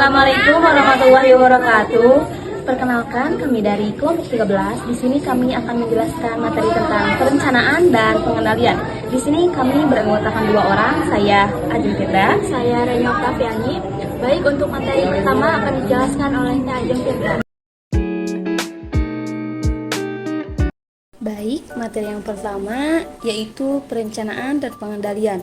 Assalamualaikum warahmatullahi wabarakatuh. Perkenalkan, kami dari kelompok 13. Di sini kami akan menjelaskan materi tentang perencanaan dan pengendalian. Di sini kami beranggotakan 2 orang, saya Ajeng Firda. Saya Reni Oktaviani. Baik, untuk materi pertama akan dijelaskan oleh Teh Ajeng Firda. Baik, materi yang pertama yaitu perencanaan dan pengendalian.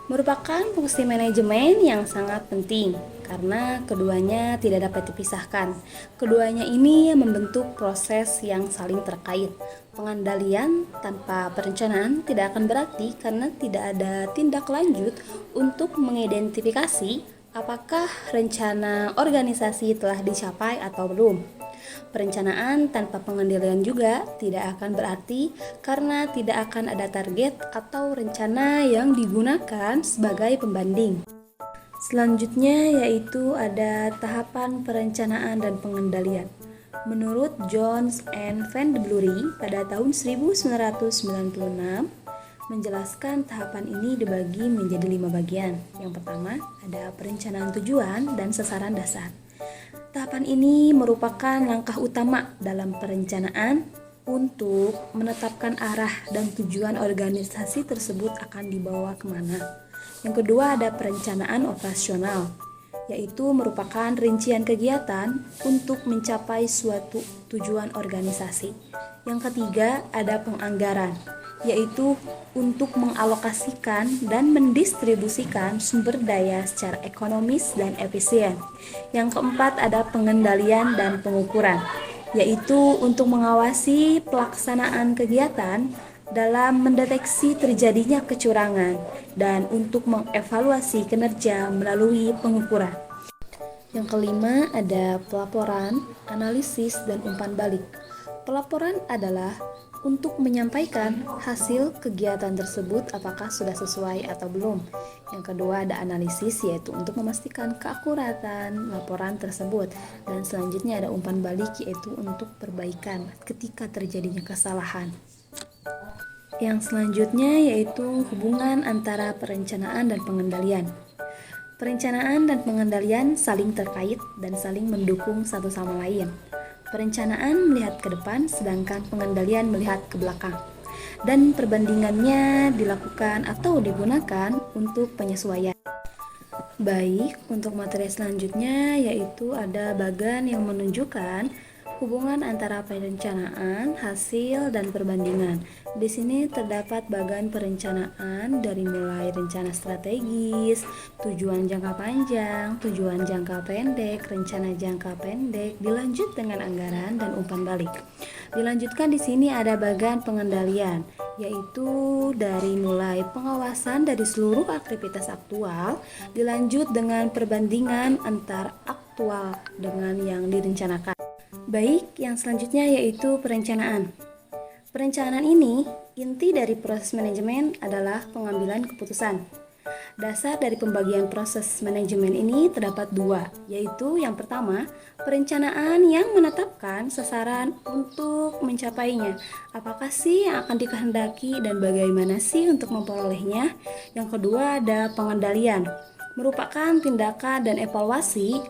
Merupakan fungsi manajemen yang sangat penting karena keduanya tidak dapat dipisahkan. Keduanya ini membentuk proses yang saling terkait. Pengendalian tanpa perencanaan tidak akan berarti karena tidak ada tindak lanjut untuk mengidentifikasi apakah rencana organisasi telah dicapai atau belum. Perencanaan tanpa pengendalian juga tidak akan berarti karena tidak akan ada target atau rencana yang digunakan sebagai pembanding. Selanjutnya yaitu ada tahapan perencanaan dan pengendalian. Menurut Jones and Van de Blury pada tahun 1996 menjelaskan tahapan ini dibagi menjadi 5 bagian. Yang pertama ada perencanaan tujuan dan sasaran dasar. Tahapan ini merupakan langkah utama dalam perencanaan untuk menetapkan arah dan tujuan organisasi tersebut akan dibawa kemana. Yang kedua ada perencanaan operasional, yaitu merupakan rincian kegiatan untuk mencapai suatu tujuan organisasi. Yang ketiga ada penganggaran, yaitu untuk mengalokasikan dan mendistribusikan sumber daya secara ekonomis dan efisien. Yang keempat ada pengendalian dan pengukuran, yaitu untuk mengawasi pelaksanaan kegiatan dalam mendeteksi terjadinya kecurangan dan untuk mengevaluasi kinerja melalui pengukuran. Yang kelima ada pelaporan, analisis, dan umpan balik. Pelaporan adalah untuk menyampaikan hasil kegiatan tersebut apakah sudah sesuai atau belum. Yang kedua ada analisis, yaitu untuk memastikan keakuratan laporan tersebut. Dan selanjutnya ada umpan balik, yaitu untuk perbaikan ketika terjadinya kesalahan. Yang selanjutnya yaitu hubungan antara perencanaan dan pengendalian. Perencanaan dan pengendalian saling terkait dan saling mendukung satu sama lain. Perencanaan melihat ke depan, sedangkan pengendalian melihat ke belakang. Dan perbandingannya dilakukan atau digunakan untuk penyesuaian. Baik, untuk materi selanjutnya yaitu ada bagan yang menunjukkan hubungan antara perencanaan, hasil, dan perbandingan. Di sini terdapat bagan perencanaan dari mulai rencana strategis, tujuan jangka panjang, tujuan jangka pendek, rencana jangka pendek, dilanjut dengan anggaran dan umpan balik. Dilanjutkan di sini ada bagan pengendalian, yaitu dari mulai pengawasan dari seluruh aktivitas aktual, dilanjut dengan perbandingan antara aktual dengan yang direncanakan. Baik, yang selanjutnya yaitu perencanaan. Perencanaan ini, inti dari proses manajemen adalah pengambilan keputusan. Dasar dari pembagian proses manajemen ini terdapat 2, yaitu yang pertama, perencanaan yang menetapkan sasaran untuk mencapainya. Apakah sih yang akan dikehendaki dan bagaimana sih untuk memperolehnya? Yang kedua ada pengendalian, merupakan tindakan dan evaluasi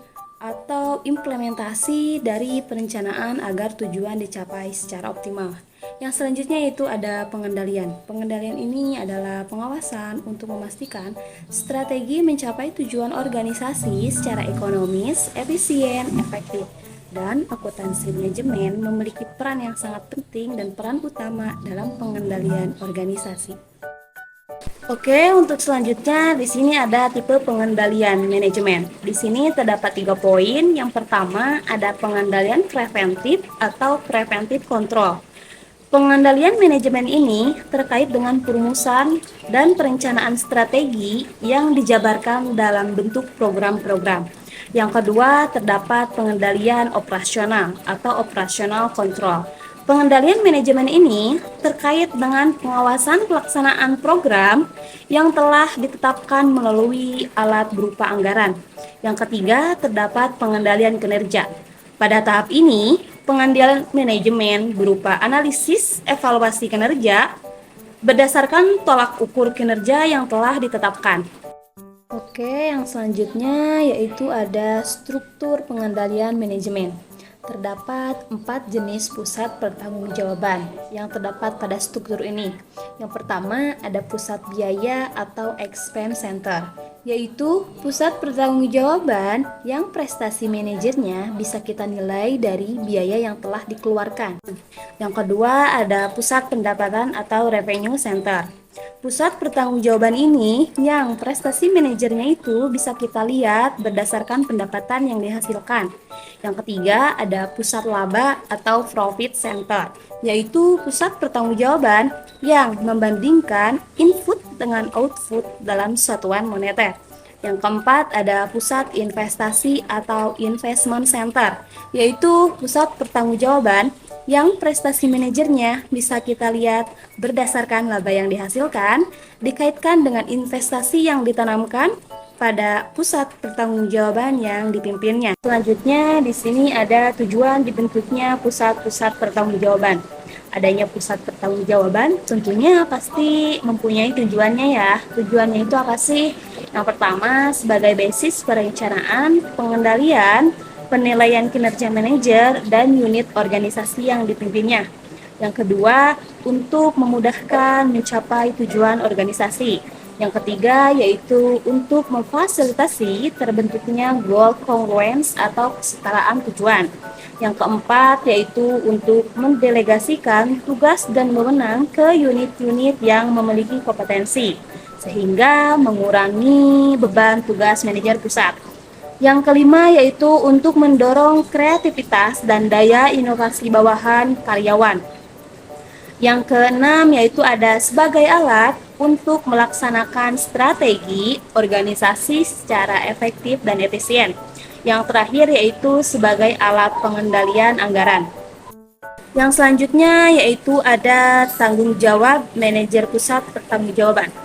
atau implementasi dari perencanaan agar tujuan dicapai secara optimal. Yang selanjutnya itu ada pengendalian. Pengendalian ini adalah pengawasan untuk memastikan strategi mencapai tujuan organisasi secara ekonomis, efisien, efektif. Dan akuntansi manajemen memiliki peran yang sangat penting dan peran utama dalam pengendalian organisasi. Oke, untuk selanjutnya di sini ada tipe pengendalian manajemen. Di sini terdapat 3 poin. Yang pertama ada pengendalian preventif atau preventive control. Pengendalian manajemen ini terkait dengan perumusan dan perencanaan strategi yang dijabarkan dalam bentuk program-program. Yang kedua terdapat pengendalian operasional atau operational control. Pengendalian manajemen ini terkait dengan pengawasan pelaksanaan program yang telah ditetapkan melalui alat berupa anggaran. Yang ketiga, terdapat pengendalian kinerja. Pada tahap ini, pengendalian manajemen berupa analisis evaluasi kinerja berdasarkan tolak ukur kinerja yang telah ditetapkan. Oke, yang selanjutnya yaitu ada struktur pengendalian manajemen. Terdapat 4 jenis pusat pertanggungjawaban yang terdapat pada struktur ini. Yang pertama ada pusat biaya atau expense center, yaitu pusat pertanggungjawaban yang prestasi manajernya bisa kita nilai dari biaya yang telah dikeluarkan. Yang kedua ada pusat pendapatan atau revenue center. Pusat pertanggungjawaban ini yang prestasi manajernya itu bisa kita lihat berdasarkan pendapatan yang dihasilkan. Yang ketiga ada pusat laba atau profit center, yaitu pusat pertanggungjawaban yang membandingkan input dengan output dalam satuan moneter. Yang keempat ada pusat investasi atau investment center, yaitu pusat pertanggungjawaban yang prestasi manajernya bisa kita lihat berdasarkan laba yang dihasilkan dikaitkan dengan investasi yang ditanamkan pada pusat pertanggungjawaban yang dipimpinnya. Selanjutnya di sini ada tujuan dibentuknya pusat-pusat pertanggungjawaban. Adanya pusat pertanggungjawaban tentunya pasti mempunyai tujuannya ya. Tujuannya itu apa sih? Yang pertama sebagai basis perencanaan, pengendalian, penilaian kinerja manajer dan unit organisasi yang dipimpinnya. Yang kedua, untuk memudahkan mencapai tujuan organisasi. Yang ketiga, yaitu untuk memfasilitasi terbentuknya goal congruence atau kesetaraan tujuan. Yang keempat, yaitu untuk mendelegasikan tugas dan wewenang ke unit-unit yang memiliki kompetensi, sehingga mengurangi beban tugas manajer pusat. Yang kelima yaitu untuk mendorong kreativitas dan daya inovasi bawahan karyawan. Yang keenam yaitu ada sebagai alat untuk melaksanakan strategi organisasi secara efektif dan efisien. Yang terakhir yaitu sebagai alat pengendalian anggaran. Yang selanjutnya yaitu ada tanggung jawab manajer pusat pertanggungjawaban.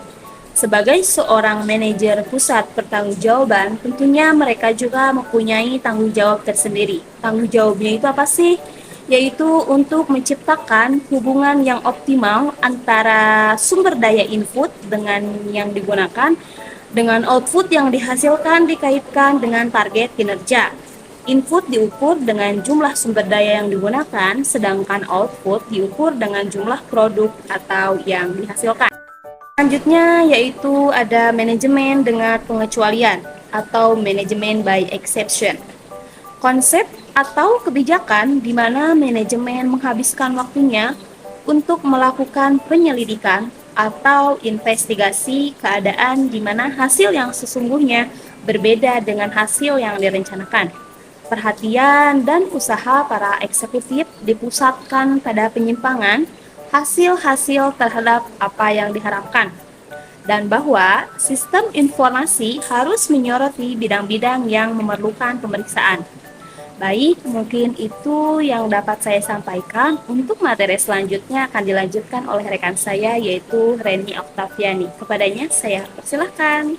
Sebagai seorang manajer pusat pertanggungjawaban, tentunya mereka juga mempunyai tanggung jawab tersendiri. Tanggung jawabnya itu apa sih? Yaitu untuk menciptakan hubungan yang optimal antara sumber daya input dengan yang digunakan, dengan output yang dihasilkan dikaitkan dengan target kinerja. Input diukur dengan jumlah sumber daya yang digunakan, sedangkan output diukur dengan jumlah produk atau yang dihasilkan. Selanjutnya yaitu ada manajemen dengan pengecualian atau manajemen by exception. Konsep atau kebijakan di mana manajemen menghabiskan waktunya untuk melakukan penyelidikan atau investigasi keadaan di mana hasil yang sesungguhnya berbeda dengan hasil yang direncanakan. Perhatian dan usaha para eksekutif dipusatkan pada penyimpangan hasil-hasil terhadap apa yang diharapkan, dan bahwa sistem informasi harus menyoroti bidang-bidang yang memerlukan pemeriksaan. Baik, mungkin itu yang dapat saya sampaikan. Untuk materi selanjutnya akan dilanjutkan oleh rekan saya yaitu Reni Oktaviani. Kepadanya saya persilahkan.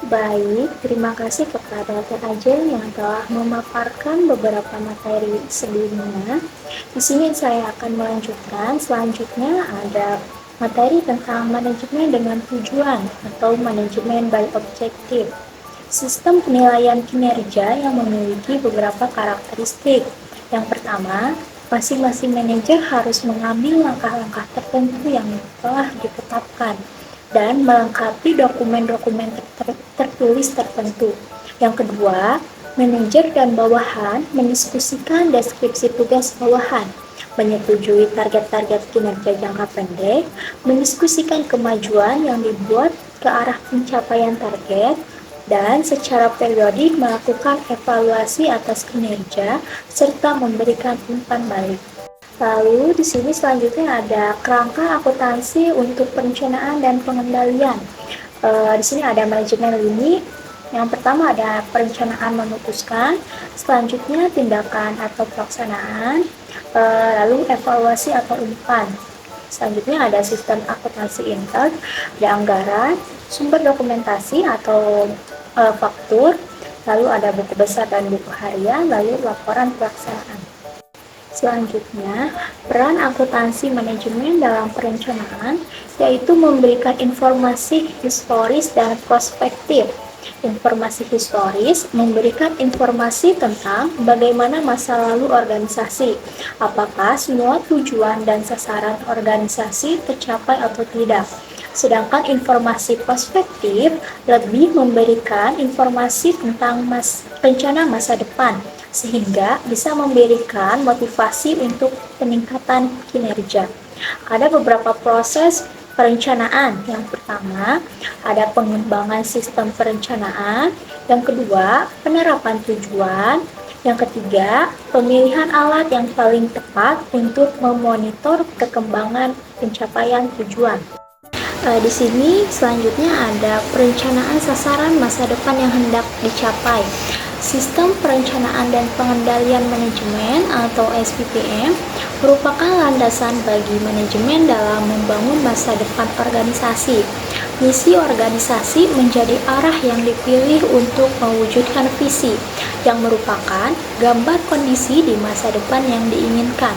Baik, terima kasih kepada Teh Ajeng yang telah memaparkan beberapa materi sebelumnya. Di sini saya akan melanjutkan. Selanjutnya ada materi tentang manajemen dengan tujuan atau manajemen by objective. Sistem penilaian kinerja yang memiliki beberapa karakteristik. Yang pertama, masing-masing manajer harus mengambil langkah-langkah tertentu yang telah ditetapkan dan melengkapi dokumen-dokumen tertulis tertentu. Yang kedua, manajer dan bawahan mendiskusikan deskripsi tugas bawahan, menyetujui target-target kinerja jangka pendek, mendiskusikan kemajuan yang dibuat ke arah pencapaian target, dan secara periodik melakukan evaluasi atas kinerja serta memberikan umpan balik. Lalu di sini selanjutnya ada kerangka akuntansi untuk perencanaan dan pengendalian. Di sini ada manajemen lini. Yang pertama ada perencanaan memutuskan, selanjutnya tindakan atau pelaksanaan, lalu evaluasi atau umpan. Selanjutnya ada sistem akuntansi intern, ada anggaran, sumber dokumentasi atau faktur, lalu ada buku besar dan buku harian, lalu laporan pelaksanaan. Selanjutnya, peran akuntansi manajemen dalam perencanaan yaitu memberikan informasi historis dan prospektif. Informasi historis memberikan informasi tentang bagaimana masa lalu organisasi, apakah semua tujuan dan sasaran organisasi tercapai atau tidak. Sedangkan informasi prospektif lebih memberikan informasi tentang rencana masa depan, sehingga bisa memberikan motivasi untuk peningkatan kinerja. Ada beberapa proses perencanaan. Yang pertama, ada pengembangan sistem perencanaan. Yang kedua, penerapan tujuan. Yang ketiga, pemilihan alat yang paling tepat untuk memonitor perkembangan pencapaian tujuan. Di sini selanjutnya ada perencanaan sasaran masa depan yang hendak dicapai. Sistem perencanaan dan pengendalian manajemen atau SPPM merupakan landasan bagi manajemen dalam membangun masa depan organisasi. Misi organisasi menjadi arah yang dipilih untuk mewujudkan visi, yang merupakan gambar kondisi di masa depan yang diinginkan.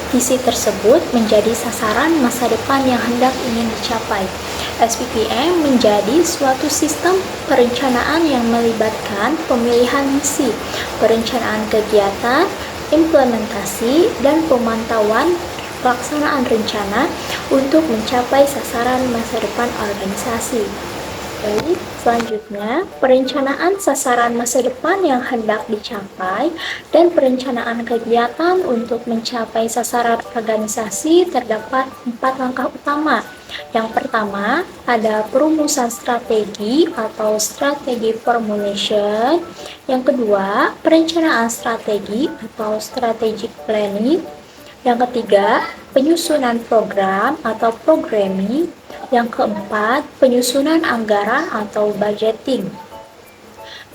Visi tersebut menjadi sasaran masa depan yang hendak ingin dicapai. SPPM menjadi suatu sistem perencanaan yang melibatkan pemilihan misi, perencanaan kegiatan, implementasi, dan pemantauan pelaksanaan rencana untuk mencapai sasaran masa depan organisasi. Baik, selanjutnya perencanaan sasaran masa depan yang hendak dicapai dan perencanaan kegiatan untuk mencapai sasaran organisasi terdapat 4 langkah utama. Yang pertama, ada perumusan strategi atau strategi formulation. Yang kedua, perencanaan strategi atau strategic planning. Yang ketiga, penyusunan program atau programming. Yang keempat, penyusunan anggaran atau budgeting.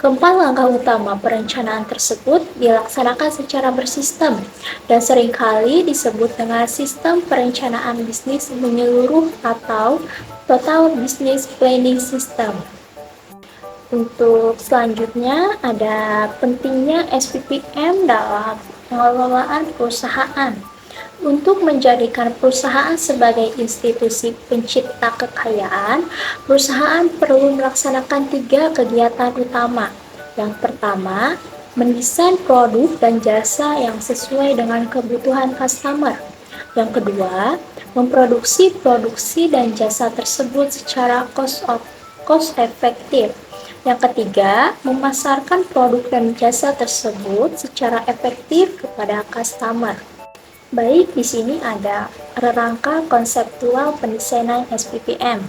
Keempat langkah utama perencanaan tersebut dilaksanakan secara bersistem dan seringkali disebut dengan sistem perencanaan bisnis menyeluruh atau Total Business Planning System. Untuk selanjutnya ada pentingnya SPPM dalam pengelolaan perusahaan. Untuk menjadikan perusahaan sebagai institusi pencipta kekayaan, perusahaan perlu melaksanakan 3 kegiatan utama. Yang pertama, mendesain produk dan jasa yang sesuai dengan kebutuhan customer. Yang kedua, memproduksi produksi dan jasa tersebut secara cost efektif. Yang ketiga, memasarkan produk dan jasa tersebut secara efektif kepada customer. Baik, di sini ada rangka konseptual pendesainan SPPM.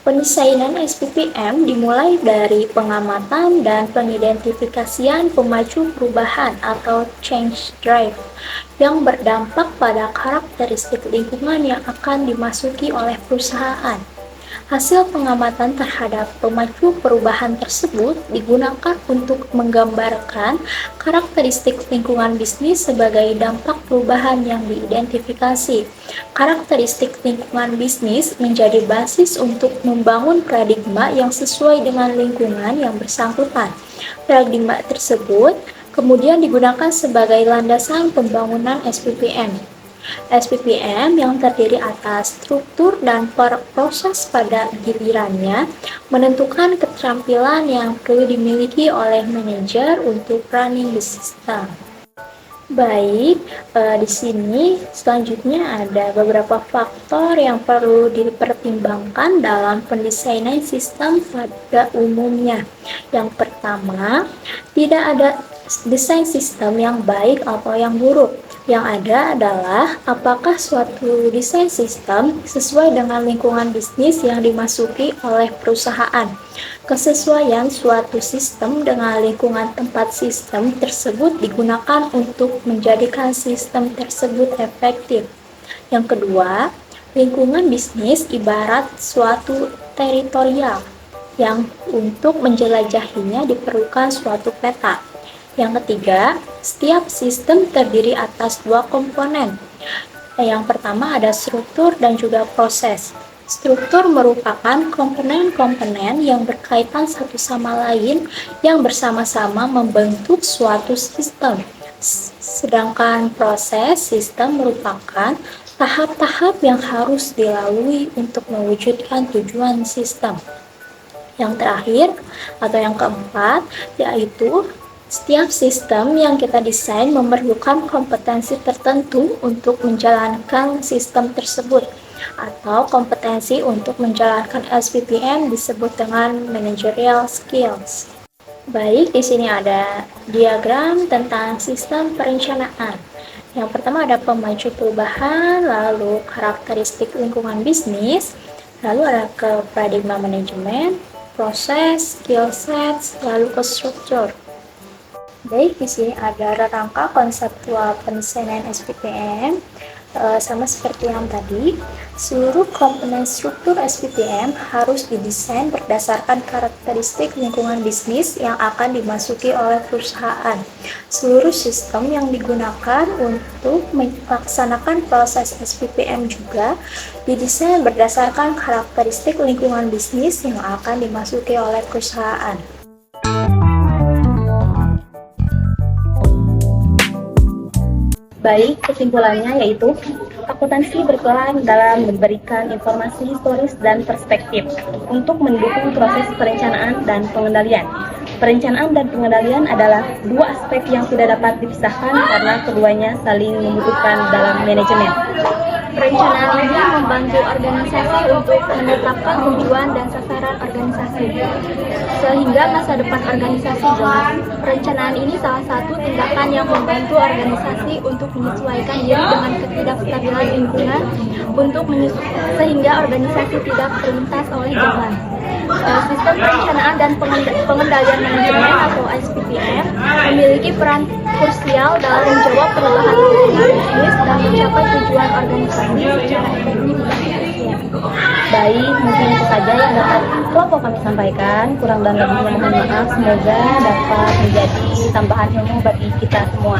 Pendesainan SPPM dimulai dari pengamatan dan pengidentifikasian pemacu perubahan atau change drive yang berdampak pada karakteristik lingkungan yang akan dimasuki oleh perusahaan. Hasil pengamatan terhadap pemacu perubahan tersebut digunakan untuk menggambarkan karakteristik lingkungan bisnis sebagai dampak perubahan yang diidentifikasi. Karakteristik lingkungan bisnis menjadi basis untuk membangun paradigma yang sesuai dengan lingkungan yang bersangkutan. Paradigma tersebut kemudian digunakan sebagai landasan pembangunan SPPM. SPPM yang terdiri atas struktur dan proses pada gilirannya menentukan keterampilan yang perlu dimiliki oleh manajer untuk running the system. Baik, di sini selanjutnya ada beberapa faktor yang perlu dipertimbangkan dalam pendesainan sistem pada umumnya. Yang pertama, tidak ada desain sistem yang baik atau yang buruk. Yang ada adalah apakah suatu desain sistem sesuai dengan lingkungan bisnis yang dimasuki oleh perusahaan. Kesesuaian suatu sistem dengan lingkungan tempat sistem tersebut digunakan untuk menjadikan sistem tersebut efektif. Yang kedua, lingkungan bisnis ibarat suatu teritorial yang untuk menjelajahinya diperlukan suatu peta. Yang ketiga, setiap sistem terdiri atas 2 komponen. Yang pertama ada struktur dan juga proses. Struktur merupakan komponen-komponen yang berkaitan satu sama lain yang bersama-sama membentuk suatu sistem. Sedangkan proses sistem merupakan tahap-tahap yang harus dilalui untuk mewujudkan tujuan sistem. Yang terakhir atau yang keempat yaitu setiap sistem yang kita desain memerlukan kompetensi tertentu untuk menjalankan sistem tersebut, atau kompetensi untuk menjalankan SPPM disebut dengan managerial skills. Baik, di sini ada diagram tentang sistem perencanaan. Yang pertama ada pemacu perubahan, lalu karakteristik lingkungan bisnis, lalu ada ke paradigma manajemen, proses, skill sets, lalu ke struktur. Baik, di sini ada rangka konseptual pendesainan SPPM. Sama seperti yang tadi, seluruh komponen struktur SPPM harus didesain berdasarkan karakteristik lingkungan bisnis yang akan dimasuki oleh perusahaan. Seluruh sistem yang digunakan untuk melaksanakan proses SPPM juga didesain berdasarkan karakteristik lingkungan bisnis yang akan dimasuki oleh perusahaan. Baik, kesimpulannya yaitu akuntansi berperan dalam memberikan informasi historis dan perspektif untuk mendukung proses perencanaan dan pengendalian. Perencanaan dan pengendalian adalah dua aspek yang tidak dapat dipisahkan karena keduanya saling membutuhkan dalam manajemen. Perencanaan ini membantu organisasi untuk menetapkan tujuan dan sasaran organisasi, sehingga masa depan organisasi jelas. Perencanaan ini salah satu tindakan yang membantu organisasi untuk menyesuaikan diri dengan ketidakstabilan lingkungan sehingga organisasi tidak terlintas oleh zaman. Sistem perencanaan dan pengendalian manajemen atau SPPM memiliki peran krusial dalam menjawab perubahan lingkungan bisnis dan mencapai tujuan organisasi secara efektif dan efisien. Baik, mungkin itu saja yang dapat kelompok kami sampaikan. Kurang dan lebihnya mohon maaf. Semoga dapat menjadi tambahan ilmu bagi kita semua.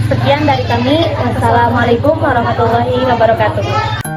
Sekian dari kami. Wassalamualaikum warahmatullahi wabarakatuh.